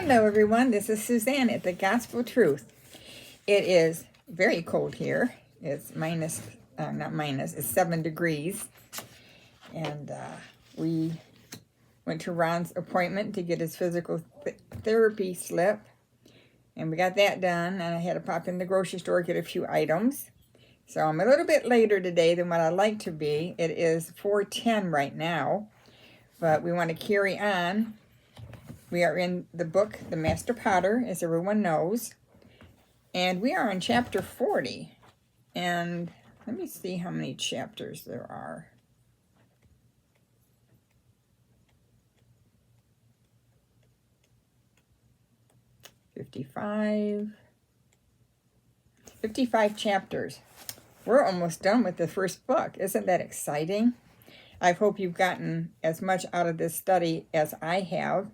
Hello everyone, this is Suzanne at The Gospel Truth. It is very cold here. It's it's 7 degrees. And we went to Ron's appointment to get his physical therapy slip. And we got that done, and I had to pop in the grocery store, get a few items. So I'm a little bit later today than what I'd like to be. It is 4:10 right now, but we want to carry on. We are in the book, The Master Potter, as everyone knows. And we are in chapter 40. And let me see how many chapters there are. Fifty-five chapters. We're almost done with the first book. Isn't that exciting? I hope you've gotten as much out of this study as I have.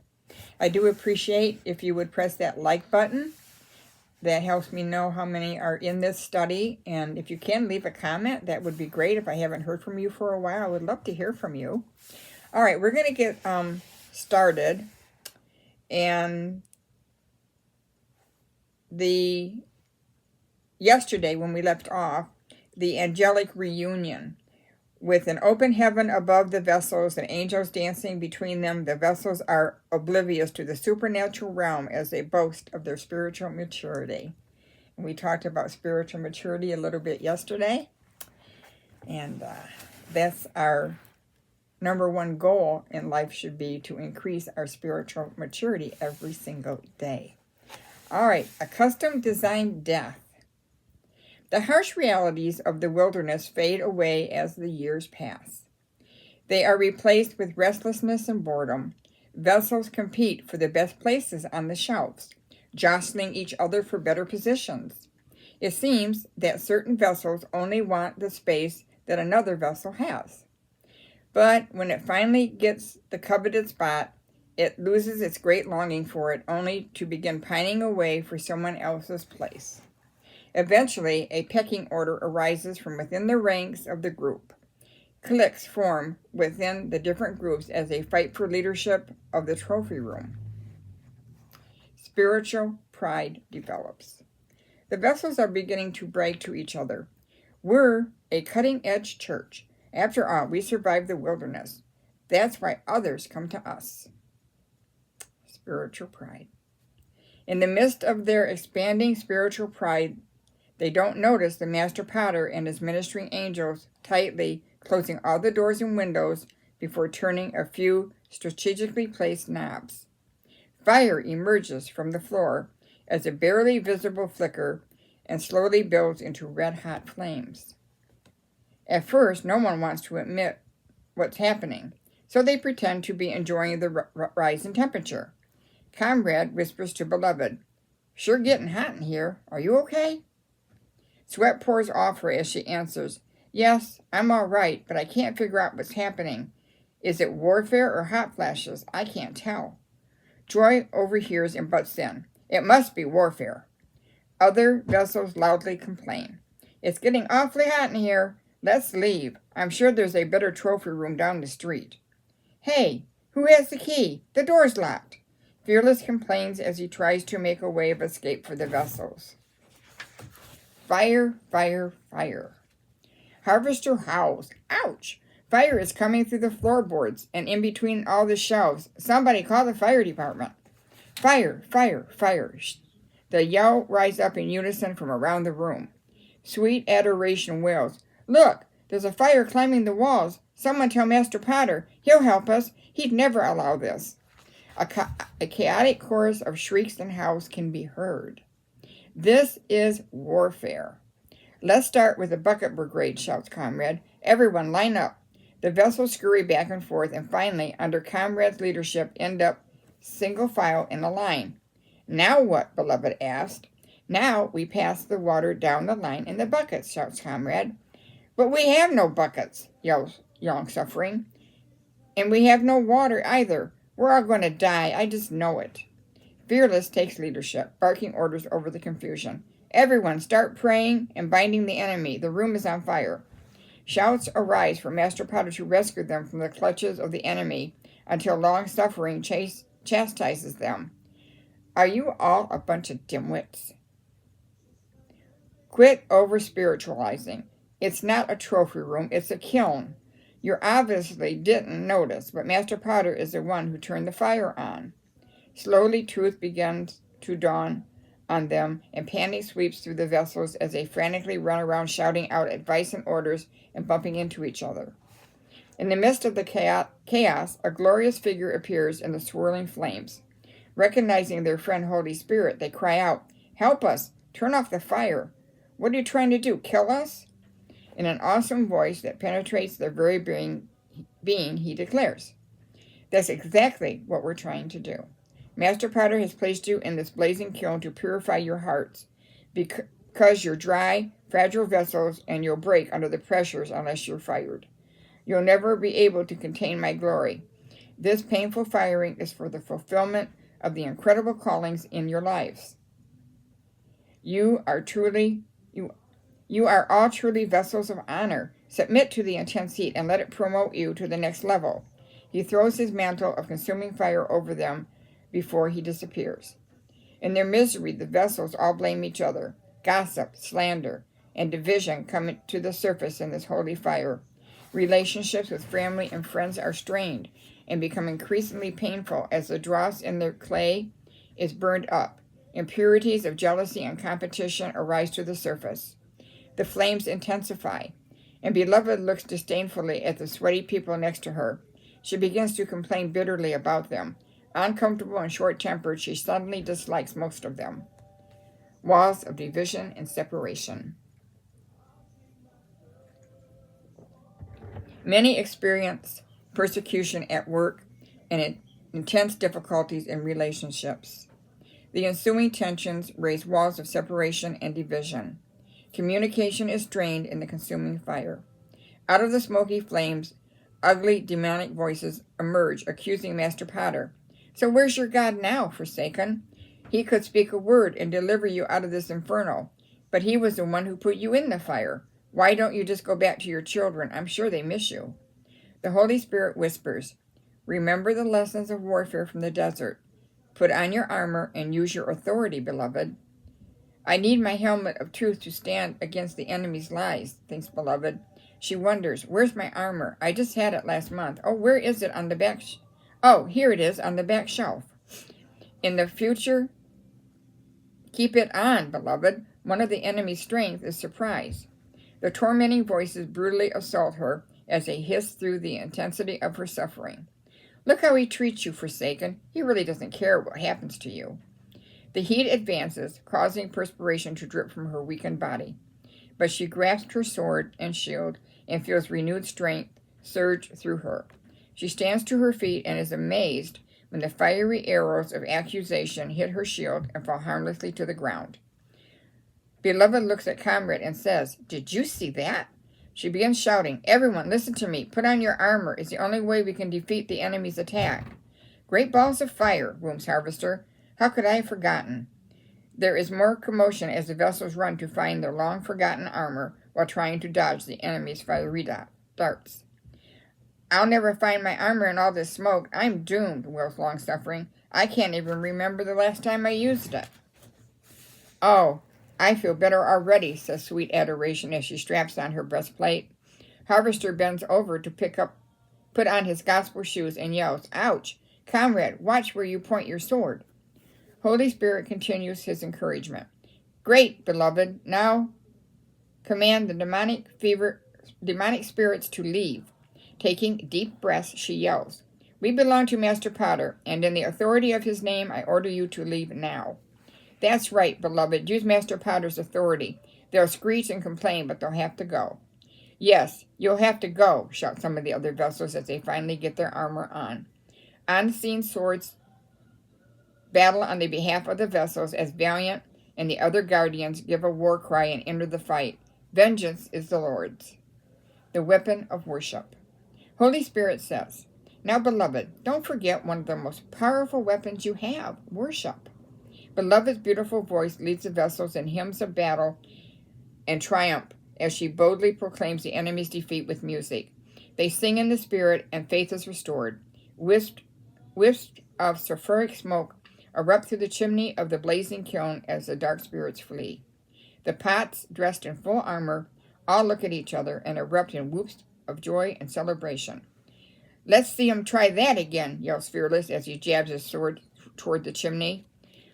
I do appreciate if you would press that like button. That helps me know how many are in this study. And if you can, leave a comment. That would be great. If I haven't heard from you for a while, I would love to hear from you. All right, we're going to get started. And yesterday when we left off, the angelic reunion. With an open heaven above the vessels and angels dancing between them, the vessels are oblivious to the supernatural realm as they boast of their spiritual maturity. And we talked about spiritual maturity a little bit yesterday. And that's our number one goal in life, should be to increase our spiritual maturity every single day. All right, a custom designed death. The harsh realities of the wilderness fade away as the years pass. They are replaced with restlessness and boredom. Vessels compete for the best places on the shelves, jostling each other for better positions. It seems that certain vessels only want the space that another vessel has. But when it finally gets the coveted spot, it loses its great longing for it, only to begin pining away for someone else's place. Eventually, a pecking order arises from within the ranks of the group. Cliques form within the different groups as they fight for leadership of the trophy room. Spiritual pride develops. The vessels are beginning to brag to each other. We're a cutting-edge church. After all, we survived the wilderness. That's why others come to us. Spiritual pride. In the midst of their expanding spiritual pride, they don't notice the Master Potter and his ministering angels tightly closing all the doors and windows before turning a few strategically placed knobs. Fire emerges from the floor as a barely visible flicker and slowly builds into red-hot flames. At first, no one wants to admit what's happening, so they pretend to be enjoying the rise in temperature. Comrade whispers to beloved, "Sure getting hot in here. Are you okay?" Sweat pours off her as she answers, "Yes, I'm all right, but I can't figure out what's happening. Is it warfare or hot flashes? I can't tell." Joy overhears and butts in. "It must be warfare." Other vessels loudly complain. "It's getting awfully hot in here. Let's leave. I'm sure there's a better trophy room down the street." "Hey, who has the key? The door's locked." Fearless complains as he tries to make a way of escape for the vessels. Fire, fire, fire. Harvester howls. "Ouch! Fire is coming through the floorboards and in between all the shelves. Somebody call the fire department." "Fire, fire, fire." The yell rises up in unison from around the room. Sweet adoration wails, "Look, there's a fire climbing the walls. Someone tell Master Potter. He'll help us. He'd never allow this." A chaotic chorus of shrieks and howls can be heard. This is warfare. "Let's start with the bucket brigade," shouts Comrade. "Everyone line up." The vessels scurry back and forth and finally, under Comrade's leadership, end up single file in a line. "Now what?" Beloved asked. "Now we pass the water down the line in the buckets," shouts Comrade. "But we have no buckets," yells Young Suffering. "And we have no water either. We're all going to die. I just know it." Fearless takes leadership, barking orders over the confusion. "Everyone start praying and binding the enemy. The room is on fire." Shouts arise for Master Potter to rescue them from the clutches of the enemy until long-suffering chastises them. Are you all a bunch of dimwits? Quit over-spiritualizing. It's not a trophy room, it's a kiln. You obviously didn't notice, but Master Potter is the one who turned the fire on. Slowly, truth begins to dawn on them, and panic sweeps through the vessels as they frantically run around shouting out advice and orders and bumping into each other. In the midst of the chaos, a glorious figure appears in the swirling flames. Recognizing their friend Holy Spirit, they cry out, "Help us! Turn off the fire! What are you trying to do, kill us?" In an awesome voice that penetrates their very being, he declares, "That's exactly what we're trying to do. Master Potter has placed you in this blazing kiln to purify your hearts, because you're dry, fragile vessels, and you'll break under the pressures unless you're fired. You'll never be able to contain my glory. This painful firing is for the fulfillment of the incredible callings in your lives. You are all truly vessels of honor. Submit to the intense heat and let it promote you to the next level." He throws his mantle of consuming fire over them before he disappears. In their misery, the vessels all blame each other. Gossip, slander, and division come to the surface in this holy fire. Relationships with family and friends are strained and become increasingly painful as the dross in their clay is burned up. Impurities of jealousy and competition arise to the surface. The flames intensify, and Beloved looks disdainfully at the sweaty people next to her. She begins to complain bitterly about them. Uncomfortable and short-tempered, she suddenly dislikes most of them. Walls of division and separation. Many experience persecution at work and intense difficulties in relationships. The ensuing tensions raise walls of separation and division. Communication is strained in the consuming fire. Out of the smoky flames, ugly demonic voices emerge, accusing Master Potter. "So where's your God now, Forsaken? He could speak a word and deliver you out of this inferno, but he was the one who put you in the fire. Why don't you just go back to your children? I'm sure they miss you." The Holy Spirit whispers, "Remember the lessons of warfare from the desert. Put on your armor and use your authority, Beloved." "I need my helmet of truth to stand against the enemy's lies," thinks Beloved. She wonders, "Where's my armor? I just had it last month. Oh, where is it on the back? Oh, here it is on the back shelf." In the future, keep it on, Beloved. One of the enemy's strength is surprise. The tormenting voices brutally assault her as they hiss through the intensity of her suffering. "Look how he treats you, Forsaken. He really doesn't care what happens to you." The heat advances, causing perspiration to drip from her weakened body. But she grasps her sword and shield and feels renewed strength surge through her. She stands to her feet and is amazed when the fiery arrows of accusation hit her shield and fall harmlessly to the ground. Beloved looks at Comrade and says, "Did you see that?" She begins shouting, "Everyone, listen to me. Put on your armor. It's the only way we can defeat the enemy's attack." "Great balls of fire," booms Harvester. "How could I have forgotten?" There is more commotion as the vessels run to find their long-forgotten armor while trying to dodge the enemy's fiery darts. "I'll never find my armor in all this smoke. I'm doomed," wails Long-Suffering. "I can't even remember the last time I used it." "Oh, I feel better already," says Sweet Adoration as she straps on her breastplate. Harvester bends over to put on his gospel shoes and yells, "Ouch! Comrade, watch where you point your sword." Holy Spirit continues his encouragement. "Great, Beloved. Now command the demonic spirits to leave." Taking deep breaths, she yells, "We belong to Master Potter, and in the authority of his name, I order you to leave now." "That's right, Beloved. Use Master Potter's authority. They'll screech and complain, but they'll have to go." "Yes, you'll have to go," shout some of the other vessels as they finally get their armor on. Unseen swords battle on the behalf of the vessels as Valiant and the other guardians give a war cry and enter the fight. Vengeance is the Lord's. The weapon of worship. Holy Spirit says, "Now, Beloved, don't forget one of the most powerful weapons you have, worship." Beloved's beautiful voice leads the vessels in hymns of battle and triumph as she boldly proclaims the enemy's defeat with music. They sing in the spirit, and faith is restored. Wisps of sulfuric smoke erupt through the chimney of the blazing kiln as the dark spirits flee. The pots, dressed in full armor, all look at each other and erupt in whoops of joy and celebration. "Let's see him try that again," yells Fearless as he jabs his sword toward the chimney.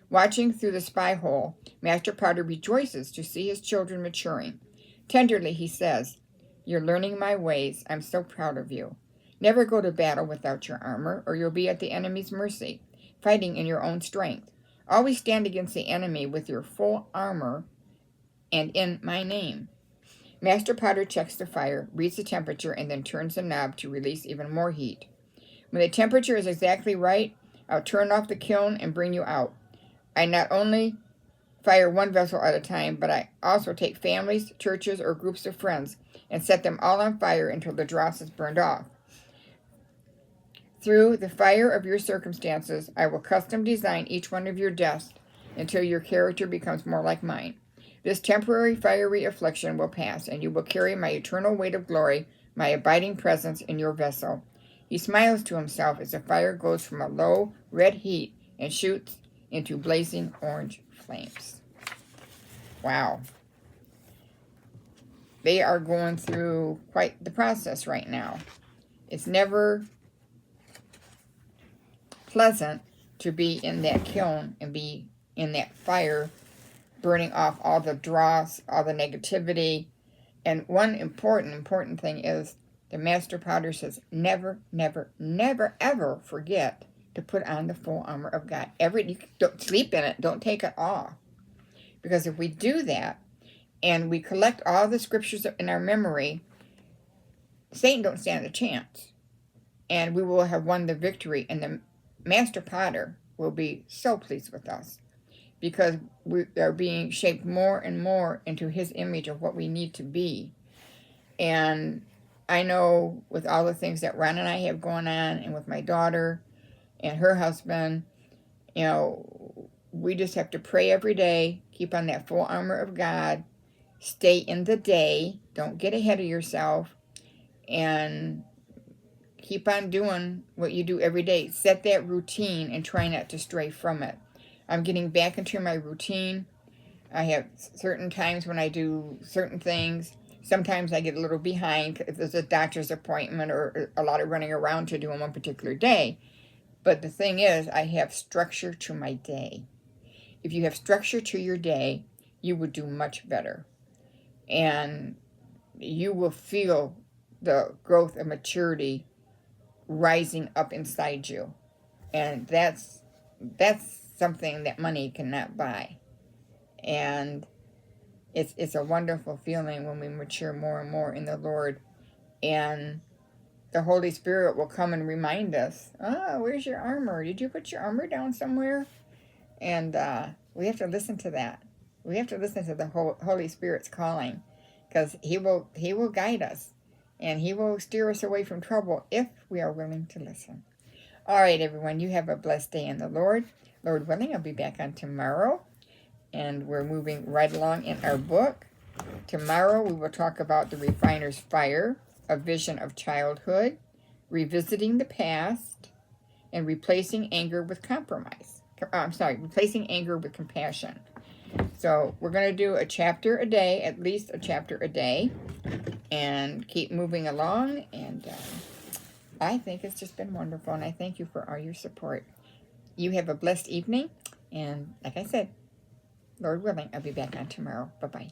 Watching through the spy hole, Master Potter rejoices to see his children maturing. Tenderly he says, "You're learning my ways. I'm so proud of you. Never go to battle without your armor, or you'll be at the enemy's mercy, fighting in your own strength. Always stand against the enemy with your full armor and in my name." Master Potter checks the fire, reads the temperature, and then turns the knob to release even more heat. "When the temperature is exactly right, I'll turn off the kiln and bring you out. I not only fire one vessel at a time, but I also take families, churches, or groups of friends and set them all on fire until the dross is burned off. Through the fire of your circumstances, I will custom design each one of your deaths until your character becomes more like mine. This temporary fiery affliction will pass, and you will carry my eternal weight of glory, my abiding presence in your vessel." He smiles to himself as the fire goes from a low red heat and shoots into blazing orange flames. Wow. They are going through quite the process right now. It's never pleasant to be in that kiln and be in that fire, burning off all the dross, all the negativity. And one important thing is the Master Potter says, never, never, never, ever forget to put on the full armor of God. You don't sleep in it. Don't take it off. Because if we do that, and we collect all the scriptures in our memory, Satan don't stand a chance. And we will have won the victory. And the Master Potter will be so pleased with us, because we are being shaped more and more into his image of what we need to be. And I know with all the things that Ron and I have going on, and with my daughter and her husband, we just have to pray every day, keep on that full armor of God, stay in the day, don't get ahead of yourself, and keep on doing what you do every day. Set that routine and try not to stray from it. I'm getting back into my routine. I have certain times when I do certain things. Sometimes I get a little behind if there's a doctor's appointment or a lot of running around to do on one particular day. But the thing is, I have structure to my day. If you have structure to your day, you would do much better. And you will feel the growth and maturity rising up inside you. And that's something that money cannot buy. And it's a wonderful feeling when we mature more and more in the Lord. And the Holy Spirit will come and remind us, where's your armor? Did you put your armor down somewhere? And we have to listen to that. We have to listen to the Holy Spirit's calling, because he will guide us, and he will steer us away from trouble if we are willing to listen. All right, everyone, you have a blessed day in the Lord. Lord willing, I'll be back on tomorrow, and we're moving right along in our book. Tomorrow we will talk about the refiner's fire, a vision of childhood, revisiting the past, and replacing anger with compromise. Replacing anger with compassion. So we're going to do a chapter a day, at least a chapter a day, and keep moving along. And I think it's just been wonderful, and I thank you for all your support. You have a blessed evening, and like I said, Lord willing, I'll be back on tomorrow. Bye-bye.